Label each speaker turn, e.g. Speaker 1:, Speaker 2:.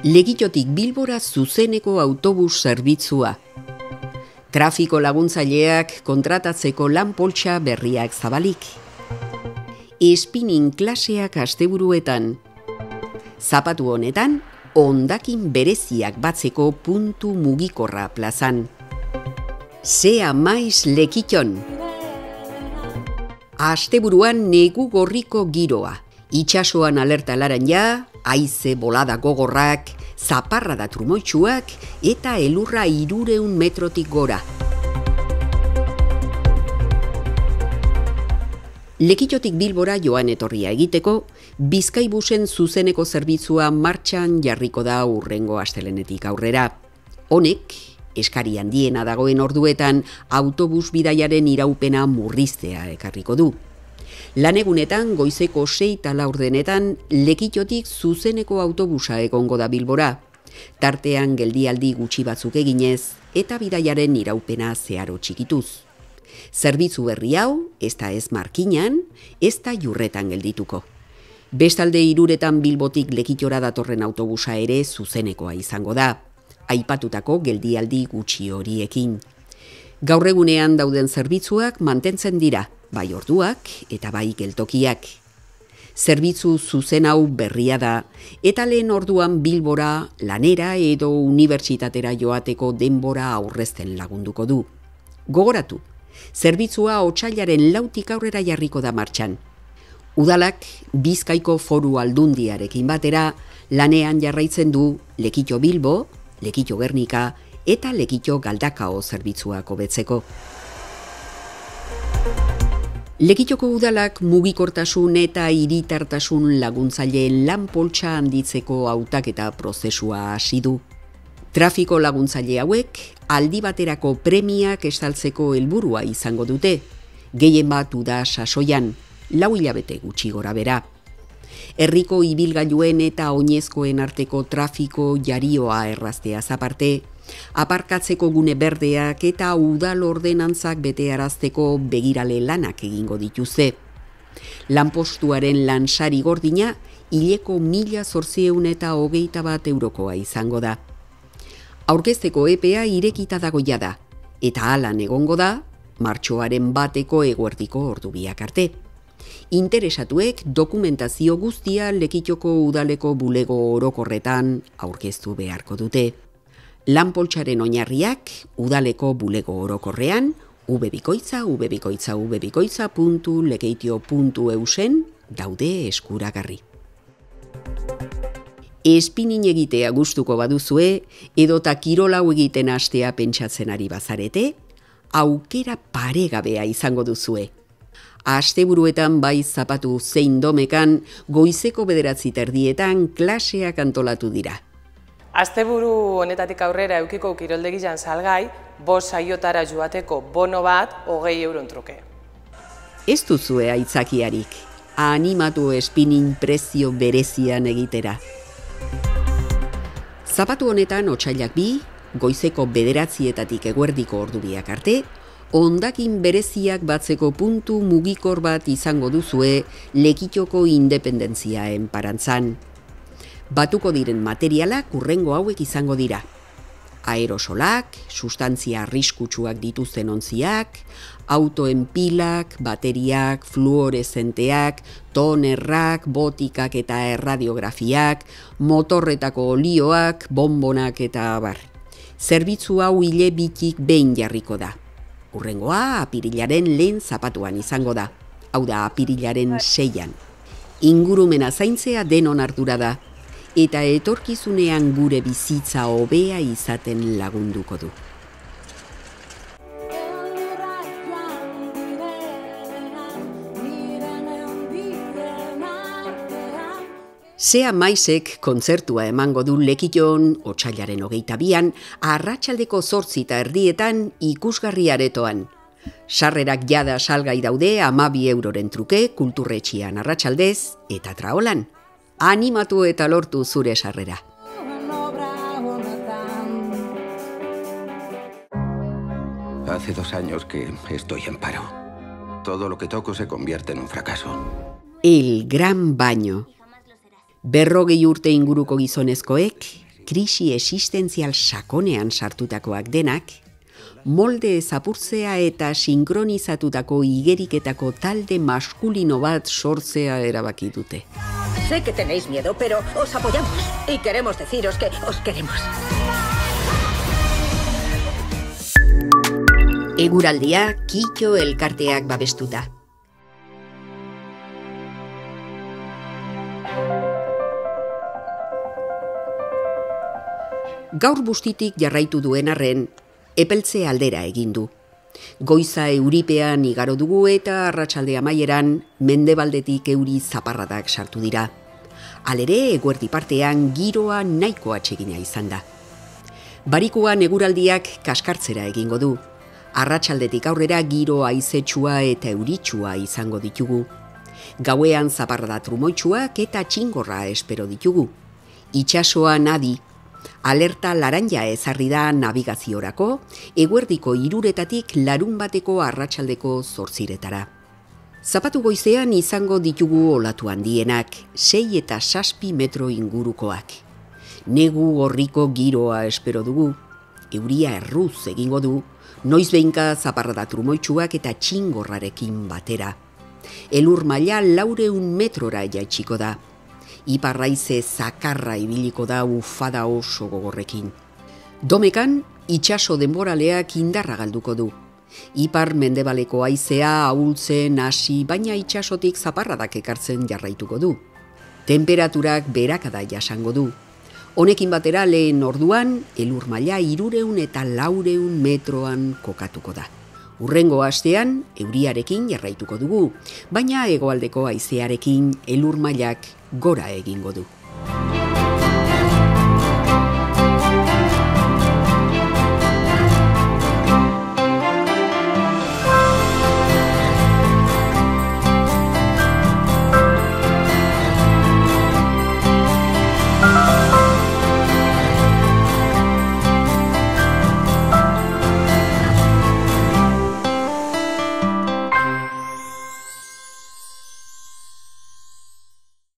Speaker 1: Legittotik Bilbora zuzeneko autobus zerbitzua. Trafiko laguntzaileak kontratatzeko lan poltsa berriak zabalik. Spinning klaseak asteburuetan. Zapatu honetan, hondakin bereziak batzeko puntu mugikorra plazan. Sea maiz Lekitton. Asteburuan negu gorriko giroa. Itsasoan alerta laranja, haize bolada gogorrak, zaparrada trumoitsuak eta elurra 300 metrotik gora. Lekittotik Bilbora joan etorria egiteko, Bizkaibusen zuzeneko zerbitzua martxan jarriko da hurrengo astelenetik aurrera. Honek, eskari handiena dagoen orduetan autobus bidaiaren iraupena murriztea ekarriko du. Lanegunetan goizeko 6:04 Lekittotik zuzeneko autobusa egongo da Bilbora. Tartean geldialdi gutxi batzuk eginez eta bidaiaren iraupena zeharo txikituz. Zerbitzu berri hau, ez da ez Markinan, ez da Jurretan geldituko. Bestalde 3 Bilbotik Lekittora datorren autobusa ere zuzenekoa izango da, aipatutako geldialdi gutxi horiekin. Gaur egunean dauden zerbitzuak mantentzen dira, bai orduak eta bai geltokiak. Zerbitzu zuzen hau berria da, eta lehen orduan Bilbora, lanera edo unibertsitatera joateko denbora aurrezten lagunduko du. Gogoratu, zerbitzua otsailaren 4tik aurrera jarriko da martxan. Udalak Bizkaiko Foru Aldundiarekin batera lanean jarraitzen du Lekitto Bilbo, Lekitto Gernika eta Lekitto Galdakao zerbitzuak hobetzeko. Lekittoko udalak mugikortasun eta hiritartasun laguntzaileen lan poltsa handitzeko hautaketa prozesua hasi du. Trafiko laguntzaile hauek aldi baterako premiak estaltzeko helburua izango dute, gehien bat uda sasoian, 4 hilabete gutxi gora bera. Herriko ibilgailuen eta oinezkoen arteko trafiko jarioa errazteaz aparte, aparkatzeko gune berdeak eta udal ordenantzak betearazteko begirale lanak egingo dituzte. Lanpostuaren lansari gordina hileko 1.821 eurokoa izango da. Aurkezteko epea irekita dago jada, eta halan egongo da, martxoaren 1 eguerdiko ordubiak arte. Interesatuek dokumentazio guztia Lekittoko udaleko bulego orokorretan aurkeztu beharko dute. Lanpoltsaren oinarriak udaleko bulego orokorrean vbikoitza.lekeitio.eusen daude eskuragarri. Spinning egitea gustuko baduzue edota kirol hau egiten hastea pentsatzen ari bazarete, aukera paregabea izango duzue. Asteburuetan bai zapatu zein domekan goizeko 9:30 klaseak antolatu dira.
Speaker 2: Asteburu honetatik aurrera eukiko kiroldegian salgai, 5 saiotara joateko bono bat 20 euron truke.
Speaker 1: Ez duzue aitzakiarik, animatu spinning prezio berezian egitera. Zapatu honetan otsailak 2, goizeko 9:00 eguerdiko ordubiak arte, hondakin bereziak batzeko puntu mugikor bat izango duzue Lekittoko independentzia enparantzan. Batuko diren materialak hurrengo hauek izango dira. Aerosolak, sustantzia arriskutsuak dituzten ontziak, autoen pilak, bateriak, fluoreszenteak, tonerrak, botikak eta erradiografiak, motorretako olioak, bonbonak eta abar. Zerbitzu hau hile bitik behin jarriko da. Hurrengoa apirilaren lehen zapatuan izango da, hau da apirilaren 6an. Ingurumena zaintzea denon ardura da, eta etorkizunean gure bizitza hobea izaten lagunduko du. Sea maizek kontzertua emango du Lekitton otsailaren 22an, arratsaldeko 8:30 ikusgarri aretoan. Sarrerak jada salgai daude 12 euroren truke kulturretxean arratsaldez eta traolan. Animatu eta lortu zure sarrera.
Speaker 3: Hace 2 años que estoy en paro. Todo lo que toco se convierte en un fracaso.
Speaker 1: El gran baño. 40 urte inguruko gizonezkoek, krisi existentzial sakonean sartutakoak denak, molde zapurtzea eta sinkronizatutako igeriketako talde maskulino bat sortzea erabaki dute.
Speaker 4: Sé que tenéis miedo, pero os apoyamos y queremos deciros que os queremos.
Speaker 1: Eguraldia Kito elkarteak babestuta. Gaur bustitik jarraitu duen arren, epeltze aldera egin du. Goiza euripean igaro dugu eta arratsalde amaieran mendebaldetik euri zaparradak sartu dira. Halere, eguerdi partean giroa nahiko atsegina izan da. Barikuan eguraldiak kaskartzera egingo du. Arratsaldetik aurrera giro haizetsua eta euritsua izango ditugu. Gauean zaparrada trumoitsuak eta txingorra espero ditugu. Itsasoan adi. Alerta laranja ezarri da nabigaziorako, eguerdiko 3:00 larunbateko arratsaldeko 8:00. Zapatu goizean izango ditugu olatu handienak, 6 eta 7 metro ingurukoak. Negu gorriko giroa espero dugu. Euria erruz egingo du, noizbehinka zaparrada trumoitsuak eta txingorrarekin batera. Elur maila 400 metrora jaitsiko da. Iparraize zakarra ibiliko da ufada oso gogorrekin. Domekan, itsaso denboraleak indarra galduko du. Ipar mendebaleko haizea ahultzen hasi, baina itsasotik zaparradak ekartzen jarraituko du. Tenperaturak beherakada jasango du. Honekin batera lehen orduan, elur maila 300 eta 400 metroan kokatuko da. Hurrengo astean, euriarekin jarraituko dugu, baina hegoaldeko haizearekin elur mailak gora egingo du.